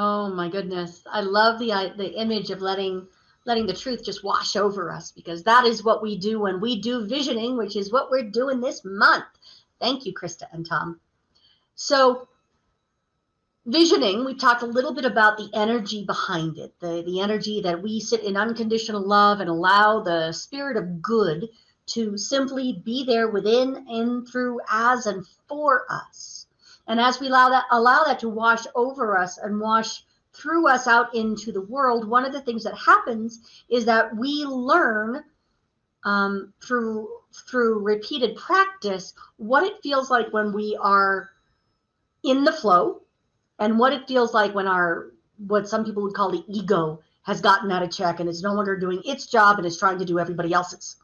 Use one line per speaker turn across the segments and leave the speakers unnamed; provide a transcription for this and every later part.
Oh my goodness. I love the image of letting the truth just wash over us, because that is what we do when we do visioning, which is what we're doing this month. Thank you, Krista and Tom. So visioning, we talked a little bit about the energy behind it, the energy that we sit in unconditional love and allow the spirit of good to simply be there within and through, as and for us. And as we allow that to wash over us and wash through us out into the world, one of the things that happens is that we learn through repeated practice what it feels like when we are in the flow, and what it feels like when what some people would call the ego has gotten out of check and is no longer doing its job and is trying to do everybody else's.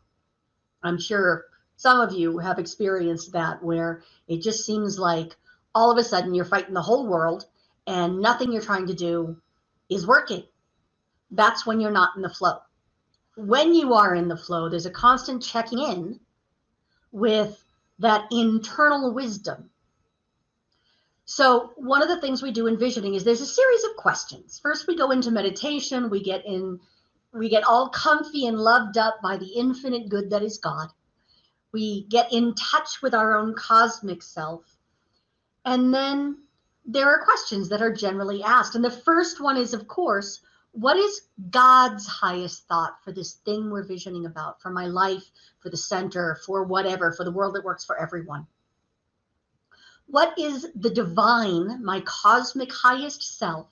I'm sure some of you have experienced that, where it just seems like all of a sudden you're fighting the whole world and nothing you're trying to do is working. That's when you're not in the flow. When you are in the flow, there's a constant checking in with that internal wisdom. So one of the things we do in visioning is there's a series of questions. First, we go into meditation. We get all comfy and loved up by the infinite good that is God. We get in touch with our own cosmic self. And then there are questions that are generally asked. And the first one is, of course, what is God's highest thought for this thing we're visioning about, for my life, for the center, for whatever, for the world that works for everyone? What is the divine, my cosmic highest self?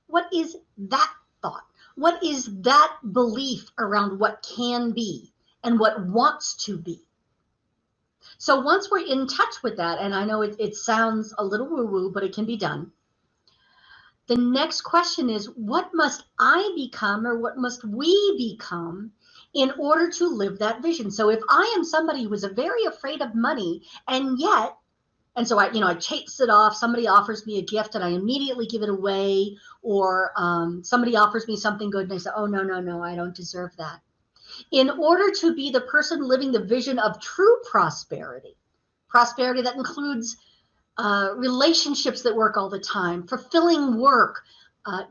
What is that thought? What is that belief around what can be and what wants to be? So once we're in touch with that, and I know it sounds a little woo-woo, but it can be done. The next question is, what must I become, or what must we become in order to live that vision? So if I am somebody who is very afraid of money, and so I chase it off. Somebody offers me a gift and I immediately give it away, or somebody offers me something good and I say, oh, no, I don't deserve that. In order to be the person living the vision of true prosperity that includes relationships that work all the time, fulfilling work,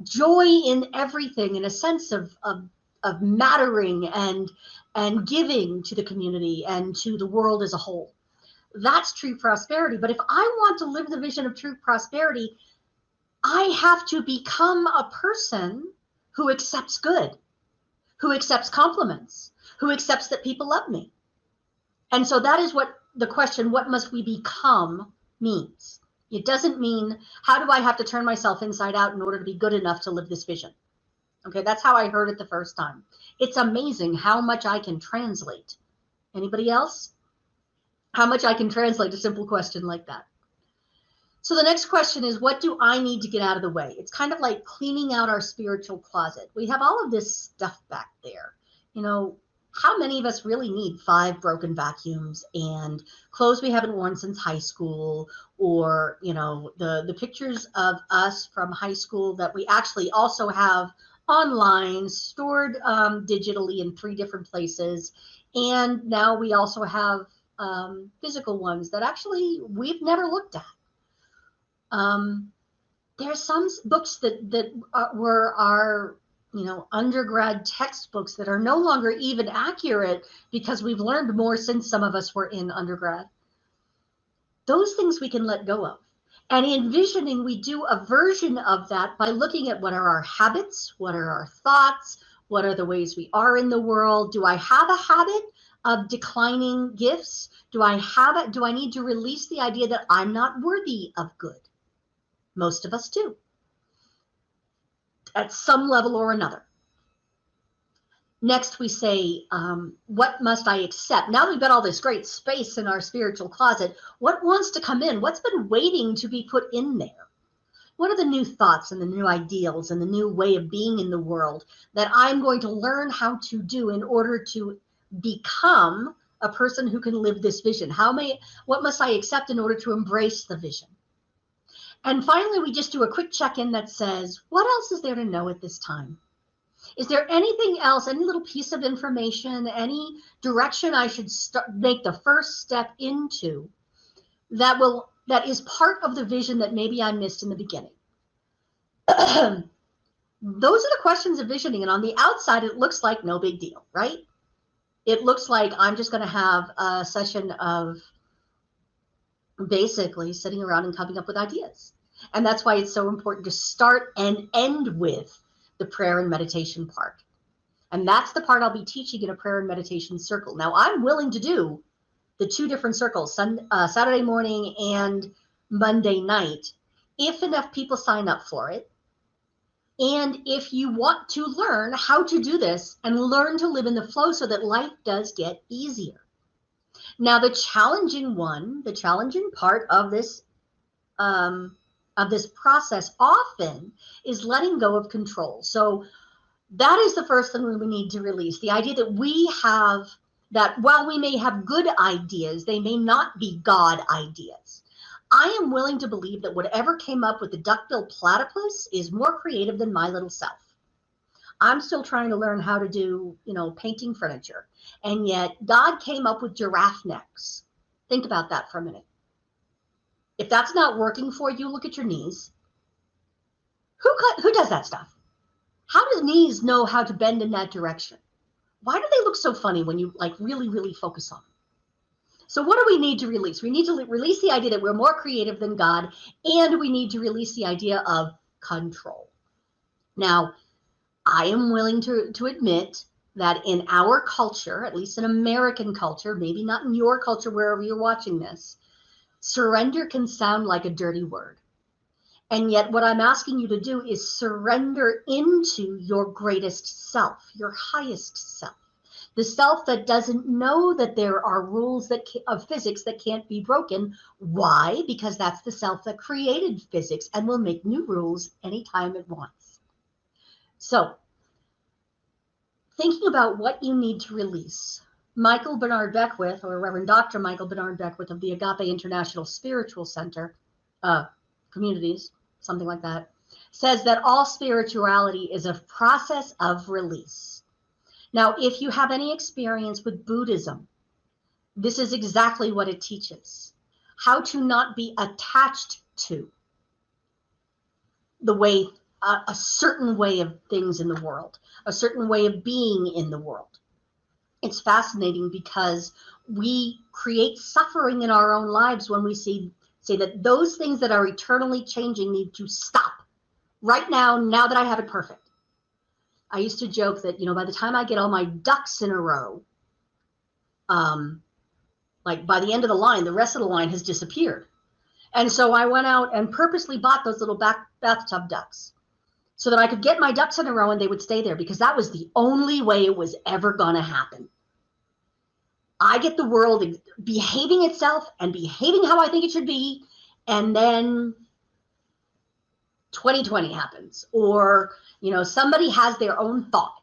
joy in everything, and a sense of mattering and giving to the community and to the world as a whole. That's true prosperity. But if I want to live the vision of true prosperity, I have to become a person who accepts good, who accepts compliments, who accepts that people love me. And so that is what the question, what must we become, means. It doesn't mean, how do I have to turn myself inside out in order to be good enough to live this vision? Okay, that's how I heard it the first time. It's amazing how much I can translate. Anybody else? How much I can translate a simple question like that. So the next question is, what do I need to get out of the way? It's kind of like cleaning out our spiritual closet. We have all of this stuff back there. How many of us really need 5 broken vacuums and clothes we haven't worn since high school, or, the pictures of us from high school that we actually also have online, stored digitally in 3 different places. And now we also have physical ones that actually we've never looked at. There are some books that were our undergrad textbooks that are no longer even accurate because we've learned more since some of us were in undergrad. Those things we can let go of. And in visioning, we do a version of that by looking at what are our habits, what are our thoughts, what are the ways we are in the world. Do I have a habit of declining gifts? Do I need to release the idea that I'm not worthy of good? Most of us do, at some level or another. Next, we say, what must I accept? Now that we've got all this great space in our spiritual closet, what wants to come in? What's been waiting to be put in there? What are the new thoughts and the new ideals and the new way of being in the world that I'm going to learn how to do in order to become a person who can live this vision? What must I accept in order to embrace the vision? And finally, we just do a quick check-in that says, what else is there to know at this time? Is there anything else, any little piece of information, any direction I should make the first step into that is part of the vision that maybe I missed in the beginning? Those are the questions of visioning. And on the outside, it looks like no big deal, right? It looks like I'm just going to have a session of basically sitting around and coming up with ideas. And that's why it's so important to start and end with the prayer and meditation part. And that's the part I'll be teaching in a prayer and meditation circle. Now, I'm willing to do the two different circles, Saturday morning and Monday night, if enough people sign up for it. And if you want to learn how to do this and learn to live in the flow so that life does get easier. Now, the challenging part of this process often is letting go of control. So that is the first thing we need to release. The idea that we have, that while we may have good ideas, they may not be God ideas. I am willing to believe that whatever came up with the duckbill platypus is more creative than my little self. I'm still trying to learn how to do, painting furniture. And yet God came up with giraffe necks. Think about that for a minute. If that's not working for you, look at your knees. Who does that stuff? How does knees know how to bend in that direction? Why do they look so funny when you really, really focus on them? So what do we need to release? We need to release the idea that we're more creative than God, and we need to release the idea of control. Now, I am willing to admit that in our culture, at least in American culture, maybe not in your culture, wherever you're watching this, surrender can sound like a dirty word. And yet what I'm asking you to do is surrender into your greatest self, your highest self. The self that doesn't know that there are rules of physics that can't be broken. Why? Because that's the self that created physics and will make new rules anytime it wants. So, thinking about what you need to release, Michael Bernard Beckwith, or Reverend Dr. Michael Bernard Beckwith of the Agape International Spiritual Center, communities, something like that, says that all spirituality is a process of release. Now, if you have any experience with Buddhism, this is exactly what it teaches. How to not be attached to the way, a certain way of things in the world, a certain way of being in the world. It's fascinating because we create suffering in our own lives when we say that those things that are eternally changing need to stop right now that I have it perfect. I used to joke that, by the time I get all my ducks in a row, by the end of the line, the rest of the line has disappeared. And so I went out and purposely bought those little bathtub ducks so that I could get my ducks in a row and they would stay there, because that was the only way it was ever going to happen. I get the world behaving itself and behaving how I think it should be, and then 2020 happens, or somebody has their own thought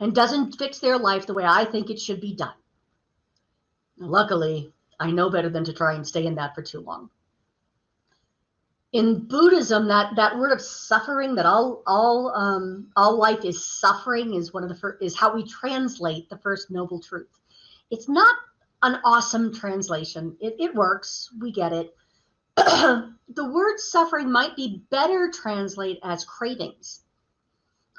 and doesn't fix their life the way I think it should be done. Luckily, I know better than to try and stay in that for too long. In Buddhism, that word of suffering, that all life is suffering, is is how we translate the first noble truth. It's not an awesome translation. It works. We get it. The word suffering might be better translated as cravings.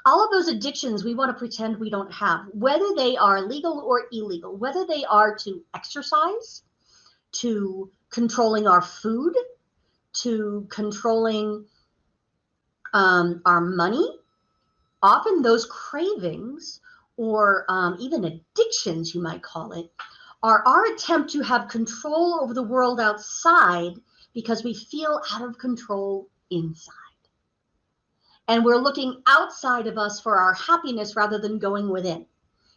All of those addictions we want to pretend we don't have, whether they are legal or illegal, whether they are to exercise, to controlling our food, to controlling our money. Often those cravings, or even addictions, you might call it, are our attempt to have control over the world outside because we feel out of control inside. And we're looking outside of us for our happiness rather than going within.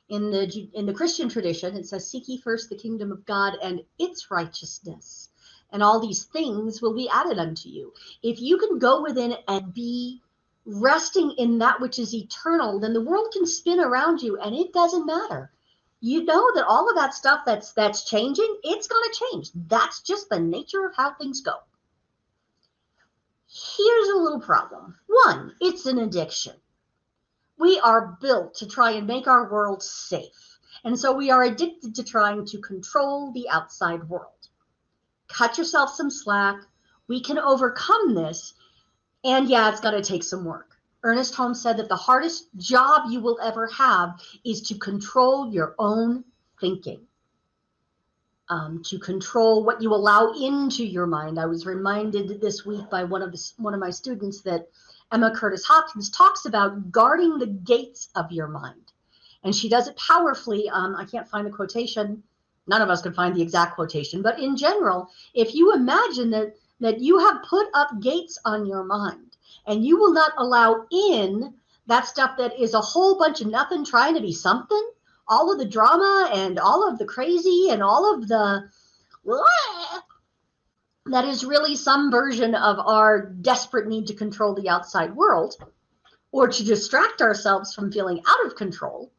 In the Christian tradition, it says, "Seek ye first the kingdom of God and its righteousness, and all these things will be added unto you." If you can go within and be resting in that which is eternal, then the world can spin around you and it doesn't matter. You know that all of that stuff that's changing, it's going to change. That's just the nature of how things go. Here's a little problem. One, it's an addiction. We are built to try and make our world safe. And so we are addicted to trying to control the outside world. Cut yourself some slack. We can overcome this And yeah, it's got to take some work. Ernest Holmes said that the hardest job you will ever have is to control your own thinking, to control what you allow into your mind. I was reminded this week by one of my students that Emma Curtis Hopkins talks about guarding the gates of your mind. And she does it powerfully. I can't find the quotation. None of us can find the exact quotation. But in general, if you imagine that you have put up gates on your mind and you will not allow in that stuff that is a whole bunch of nothing trying to be something, all of the drama and all of the crazy and all of the that is really some version of our desperate need to control the outside world or to distract ourselves from feeling out of control.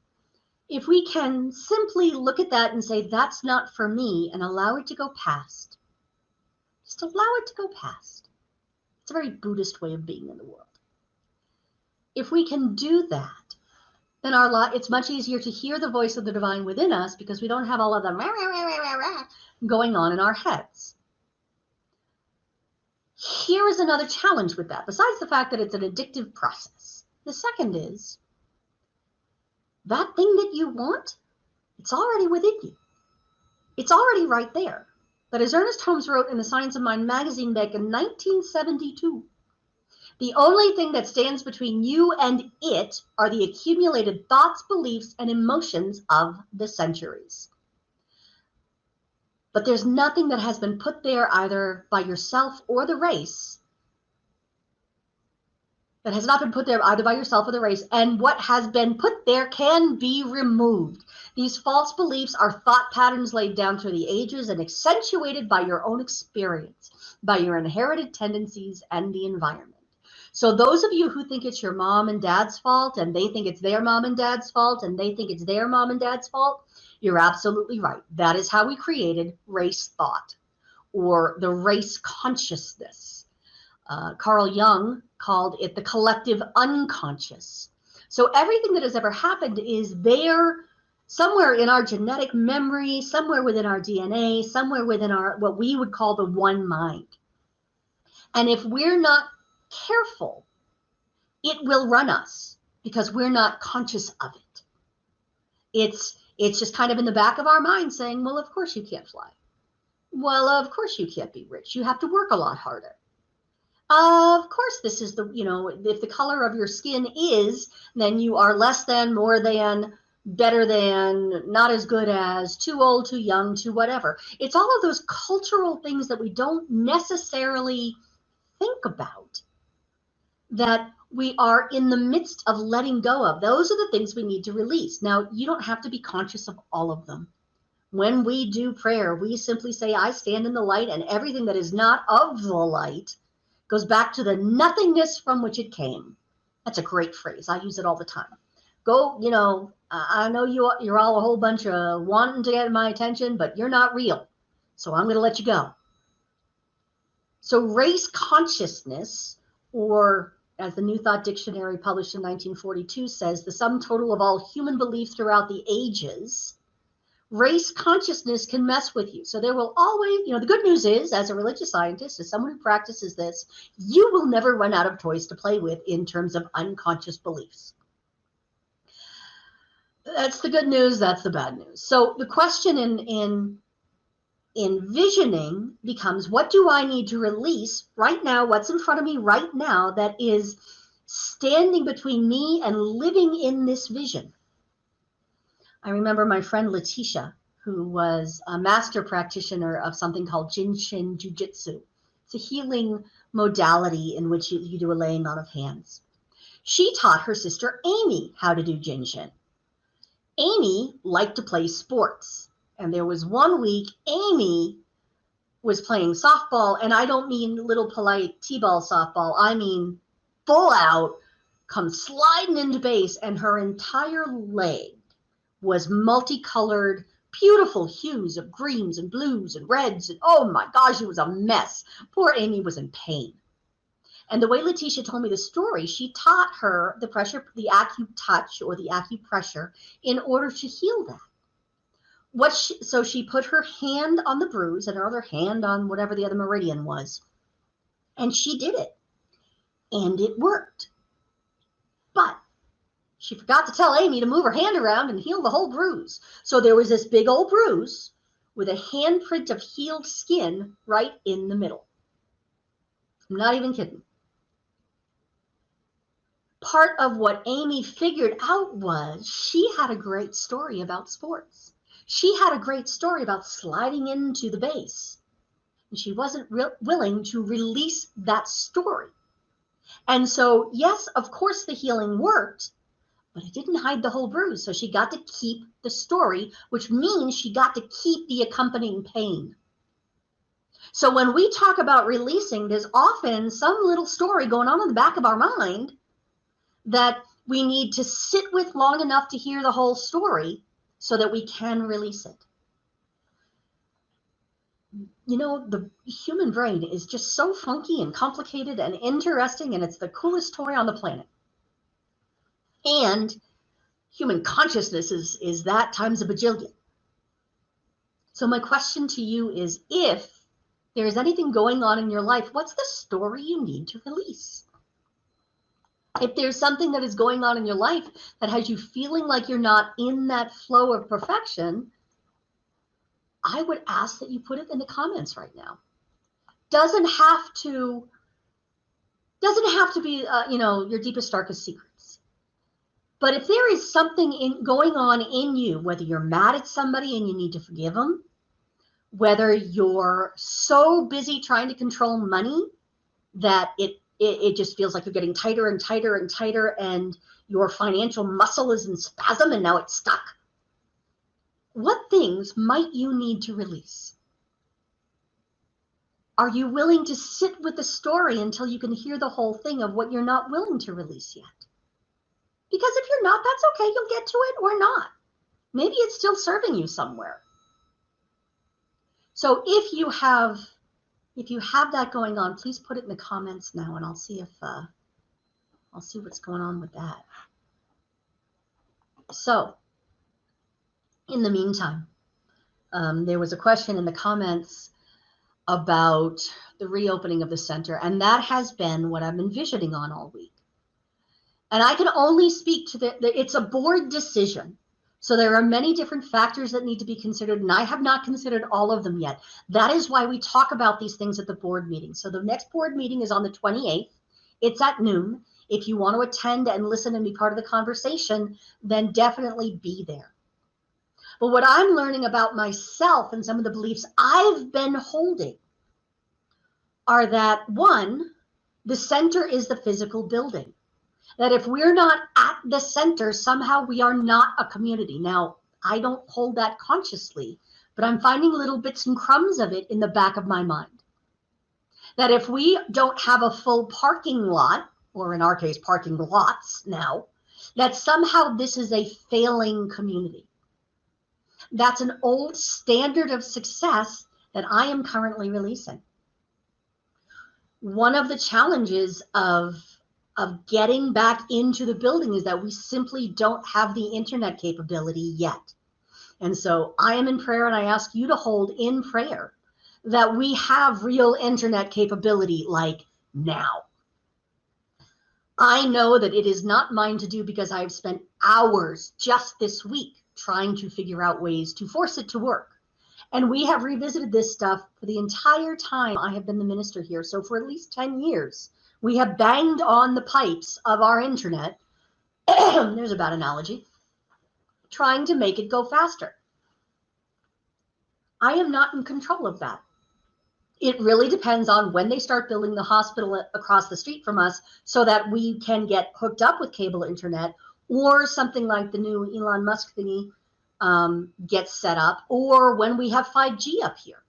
If we can simply look at that and say, that's not for me, and allow it to go past. Just allow it to go past. It's a very Buddhist way of being in the world. If we can do that, then it's much easier to hear the voice of the divine within us because we don't have all of the going on in our heads. Here is another challenge with that, besides the fact that it's an addictive process. The second is, that thing that you want, it's already within you. It's already right there. But as Ernest Holmes wrote in the Science of Mind magazine back in 1972, the only thing that stands between you and it are the accumulated thoughts, beliefs, and emotions of the centuries. But there's nothing that has been put there either by yourself or the race that has not been put there either by yourself or the race, and what has been put there can be removed. These false beliefs are thought patterns laid down through the ages and accentuated by your own experience, by your inherited tendencies and the environment. So those of you who think it's your mom and dad's fault, and they think it's their mom and dad's fault, and they think it's their mom and dad's fault, you're absolutely right. That is how we created race thought, or the race consciousness. Carl Jung called it the collective unconscious. So everything that has ever happened is there somewhere in our genetic memory, somewhere within our DNA, somewhere within our what we would call the one mind. And if we're not careful, it will run us because we're not conscious of it. It's just kind of in the back of our mind saying, well, of course you can't fly. Well, of course you can't be rich. You have to work a lot harder. Of course, this is if the color of your skin is, then you are less than, more than, better than, not as good as, too old, too young, too whatever. It's all of those cultural things that we don't necessarily think about that we are in the midst of letting go of. Those are the things we need to release. Now, you don't have to be conscious of all of them. When we do prayer, we simply say, I stand in the light, and everything that is not of the light goes back to the nothingness from which it came. That's a great phrase. I use it all the time. Go, I know you're all a whole bunch of wanting to get my attention, but you're not real. So I'm going to let you go. So race consciousness, or as the New Thought Dictionary published in 1942 says, the sum total of all human belief throughout the ages, race consciousness can mess with you. So there will always, the good news is, as a religious scientist, as someone who practices this, you will never run out of toys to play with in terms of unconscious beliefs. That's the good news, that's the bad news. So the question in visioning becomes, what do I need to release right now? What's in front of me right now that is standing between me and living in this vision? I remember my friend Letitia, who was a master practitioner of something called Jinshin Jiu-Jitsu. It's a healing modality in which you do a laying on of hands. She taught her sister Amy how to do Jinshin. Amy liked to play sports. And there was one week Amy was playing softball, and I don't mean little polite t-ball softball. I mean full out, come sliding into base, and her entire leg was multicolored, beautiful hues of greens and blues and reds. And oh my gosh, it was a mess. Poor Amy was in pain. And the way Letitia told me the story, she taught her the acu-touch or the acupressure in order to heal that. So she put her hand on the bruise and her other hand on whatever the other meridian was. And she did it. and it worked. But she forgot to tell Amy to move her hand around and heal the whole bruise. So there was this big old bruise with a handprint of healed skin right in the middle. I'm not even kidding. Part of what Amy figured out was she had a great story about sports. She had a great story about sliding into the base. And she wasn't willing to release that story. And so, yes, of course, the healing worked, but it didn't hide the whole bruise. So she got to keep the story, which means she got to keep the accompanying pain. So when we talk about releasing, there's often some little story going on in the back of our mind that we need to sit with long enough to hear the whole story so that we can release it. You know, the human brain is just so funky and complicated and interesting, and it's the coolest toy on the planet. And human consciousness is that times a bajillion. So my question to you is, if there's anything going on in your life, what's the story you need to release? If there's something that is going on in your life that has you feeling like you're not in that flow of perfection, I would ask that you put it in the comments right now. Doesn't have to be, your deepest, darkest secrets. But if there is something going on in you, whether you're mad at somebody and you need to forgive them, whether you're so busy trying to control money that it just feels like you're getting tighter and tighter and tighter, and your financial muscle is in spasm and now it's stuck. What things might you need to release? Are you willing to sit with the story until you can hear the whole thing of what you're not willing to release yet? Because if you're not, that's okay. You'll get to it or not. Maybe it's still serving you somewhere. So if you have that going on, please put it in the comments now, and I'll see what's going on with that. So in the meantime, there was a question in the comments about the reopening of the center, and that has been what I've been visioning on all week. And I can only speak to it's a board decision. So there are many different factors that need to be considered, and I have not considered all of them yet. That is why we talk about these things at the board meeting. So the next board meeting is on the 28th. It's at noon. If you want to attend and listen and be part of the conversation, then definitely be there. But what I'm learning about myself and some of the beliefs I've been holding are that, one, the center is the physical building. That if we're not at the center, somehow we are not a community. Now, I don't hold that consciously, but I'm finding little bits and crumbs of it in the back of my mind. That if we don't have a full parking lot, or in our case, parking lots now, that somehow this is a failing community. That's an old standard of success that I am currently releasing. One of the challenges of getting back into the building is that we simply don't have the internet capability yet. And so I am in prayer, and I ask you to hold in prayer that we have real internet capability like now. I know that it is not mine to do because I have spent hours just this week trying to figure out ways to force it to work. And we have revisited this stuff for the entire time I have been the minister here. So for at least 10 years, we have banged on the pipes of our internet, there's a bad analogy, trying to make it go faster. I am not in control of that. It really depends on when they start building the hospital across the street from us so that we can get hooked up with cable internet, or something like the new Elon Musk thingy gets set up, or when we have 5G up here.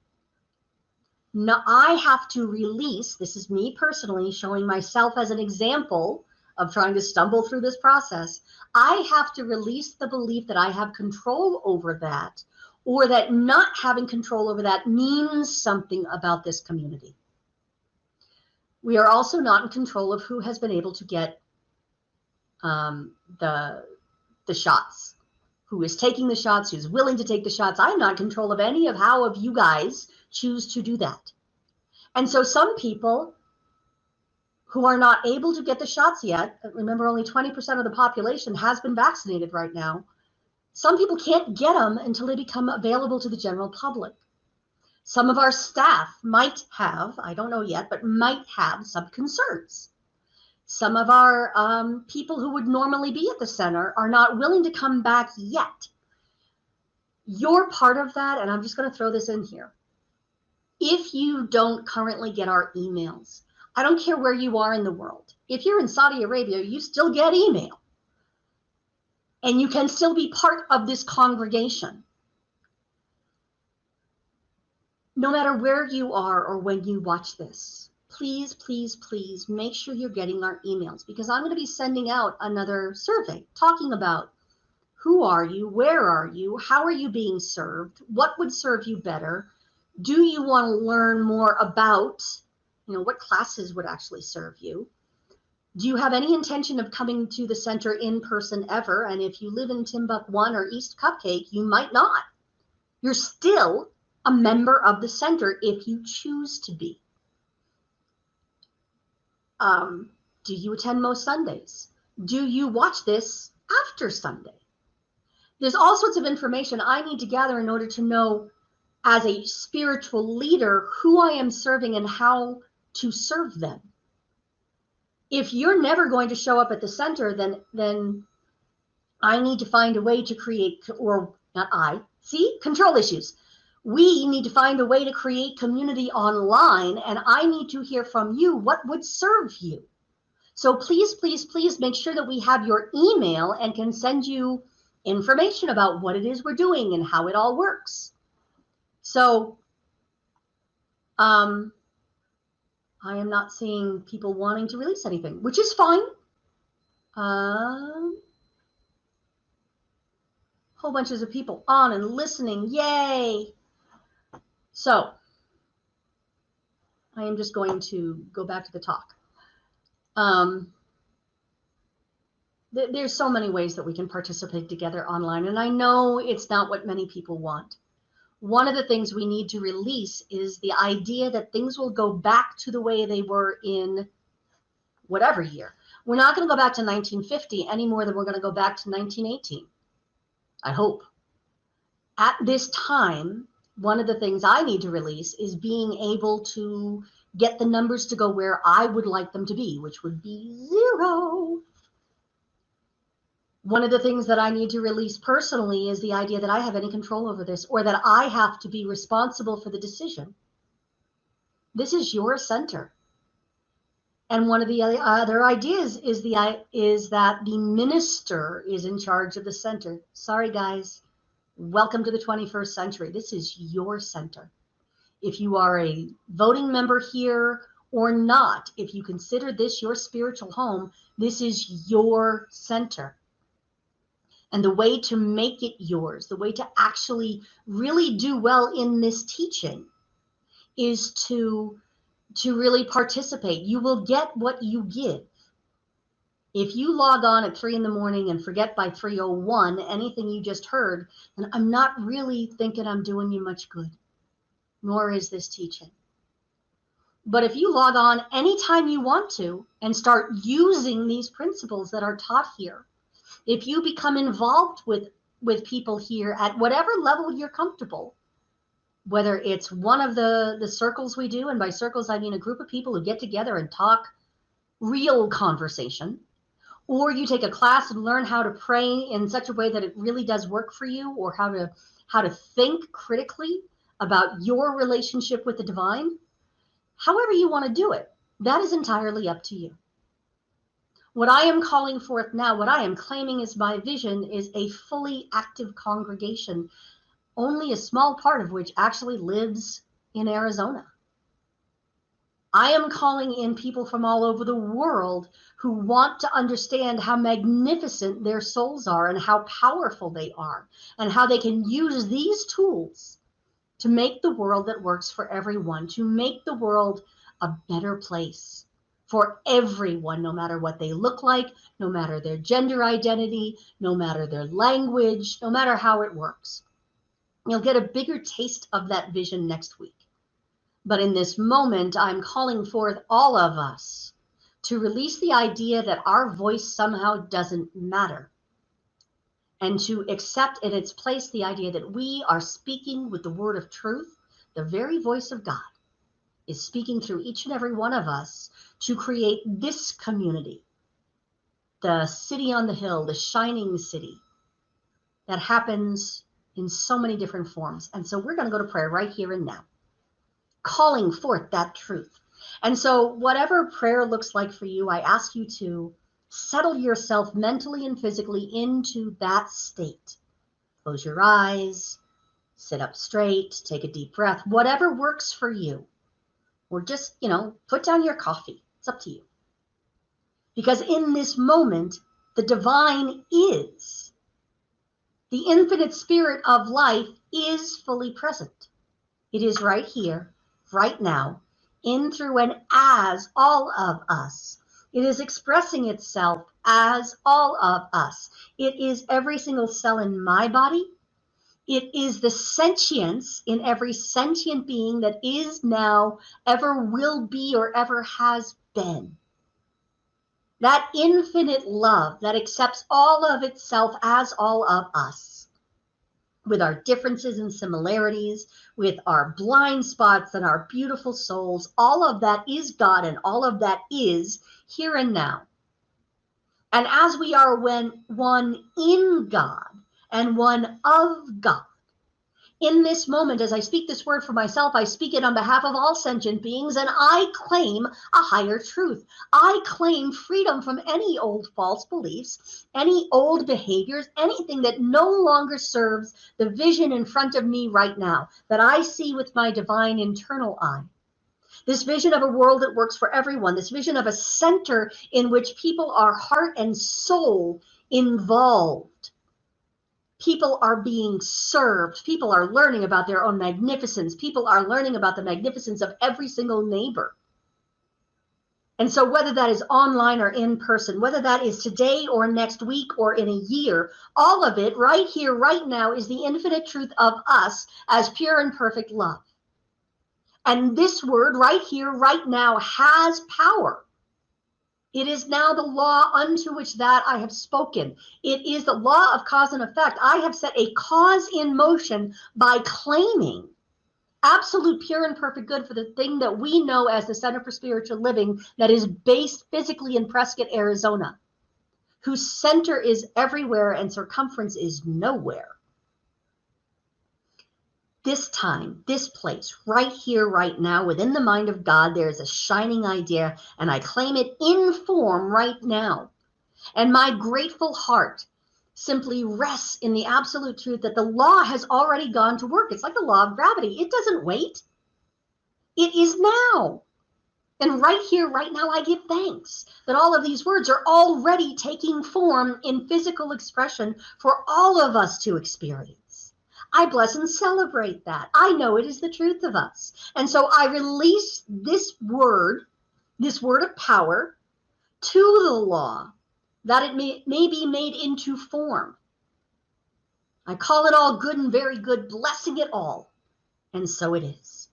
Now, I have to release, this is me personally showing myself as an example of trying to stumble through this process. I have to release the belief that I have control over that, or that not having control over that means something about this community. We are also not in control of who has been able to get the shots, who is taking the shots, who's willing to take the shots. I'm not in control of any of how of you guys choose to do that. And so some people who are not able to get the shots yet. Remember, only 20% of the population has been vaccinated right now. Some people can't get them until they become available to the general public. Some of our staff might have, I don't know yet, but might have some concerns. Some of our people who would normally be at the center are not willing to come back yet. You're part of that, and I'm just going to throw this in here. If you don't currently get our emails, I don't care where you are in the world. If you're in Saudi Arabia, you still get email. And you can still be part of this congregation. No matter where you are or when you watch this, please, please, please make sure you're getting our emails, because I'm going to be sending out another survey talking about who are you, where are you, how are you being served, what would serve you better, do you want to learn more about, what classes would actually serve you, do you have any intention of coming to the center in person ever, and if you live in Timbuk 1 or East Cupcake, you might not. You're still a member of the center if you choose to be. Do you attend most Sundays? Do you watch this after Sunday? There's all sorts of information I need to gather in order to know, as a spiritual leader, who I am serving and how to serve them. If you're never going to show up at the center, then I need to find a way to create, or not I, see, control issues. We need to find a way to create community online, and I need to hear from you what would serve you. So please, please, please make sure that we have your email and can send you information about what it is we're doing and how it all works. So I am not seeing people wanting to release anything, which is fine. Whole bunches of people on and listening. Yay! So I am just going to go back to the talk. There's so many ways that we can participate together online, and I know it's not what many people want. One of the things we need to release is the idea that things will go back to the way they were in whatever year. We're not going to go back to 1950 any more than we're going to go back to 1918. I hope. At this time, one of the things I need to release is being able to get the numbers to go where I would like them to be, which would be 0. One of the things that I need to release personally is the idea that I have any control over this, or that I have to be responsible for the decision. This is your center. And one of the other ideas is that the minister is in charge of the center. Sorry, guys. Welcome to the 21st century. This is your center. If you are a voting member here or not, if you consider this your spiritual home, this is your center. And the way to make it yours, the way to actually really do well in this teaching, is to really participate. You will get what you give. If you log on at 3 in the morning and forget by 3:01 anything you just heard, then I'm not really thinking I'm doing you much good, nor is this teaching. But if you log on anytime you want to and start using these principles that are taught here, if you become involved with people here at whatever level you're comfortable, whether it's one of the circles we do, and by circles I mean a group of people who get together and talk real conversation, or you take a class and learn how to pray in such a way that it really does work for you, or how to think critically about your relationship with the divine, however you want to do it, that is entirely up to you. What I am calling forth now, what I am claiming as my vision, is a fully active congregation, only a small part of which actually lives in Arizona. I am calling in people from all over the world who want to understand how magnificent their souls are and how powerful they are, and how they can use these tools to make the world that works for everyone, to make the world a better place for everyone, no matter what they look like, no matter their gender identity, no matter their language, no matter how it works. You'll get a bigger taste of that vision next week. But in this moment, I'm calling forth all of us to release the idea that our voice somehow doesn't matter, and to accept in its place the idea that we are speaking with the word of truth. The very voice of God is speaking through each and every one of us to create this community, the city on the hill, the shining city that happens in so many different forms. And so we're going to go to prayer right here and now, calling forth that truth. And so whatever prayer looks like for you, I ask you to settle yourself mentally and physically into that state. Close your eyes, sit up straight, take a deep breath, whatever works for you. Or just, put down your coffee. It's up to you. Because in this moment, the divine is. The infinite spirit of life is fully present. It is right here, right now, in, through, and as all of us. It is expressing itself as all of us. It is every single cell in my body. It is the sentience in every sentient being that is now, ever will be, or ever has been. That infinite love that accepts all of itself as all of us, with our differences and similarities, with our blind spots and our beautiful souls, all of that is God, and all of that is here and now. And as we are one in God and one of God, in this moment, as I speak this word for myself, I speak it on behalf of all sentient beings, and I claim a higher truth. I claim freedom from any old false beliefs, any old behaviors, anything that no longer serves the vision in front of me right now, that I see with my divine internal eye. This vision of a world that works for everyone, this vision of a center in which people are heart and soul involved. People are being served. People are learning about their own magnificence. People are learning about the magnificence of every single neighbor. And so whether that is online or in person, whether that is today or next week or in a year, all of it right here, right now, is the infinite truth of us as pure and perfect love. And this word right here, right now, has power. It is now the law unto which that I have spoken. It is the law of cause and effect. I have set a cause in motion by claiming absolute, pure, and perfect good for the thing that we know as the Center for Spiritual Living, that is based physically in Prescott, Arizona, whose center is everywhere and circumference is nowhere. This time, this place, right here, right now, within the mind of God, there is a shining idea, and I claim it in form right now. And my grateful heart simply rests in the absolute truth that the law has already gone to work. It's like the law of gravity. It doesn't wait. It is now. And right here, right now, I give thanks that all of these words are already taking form in physical expression for all of us to experience. I bless and celebrate that. I know it is the truth of us. And so I release this word of power to the law, that it may be made into form. I call it all good and very good, blessing it all. And so it is.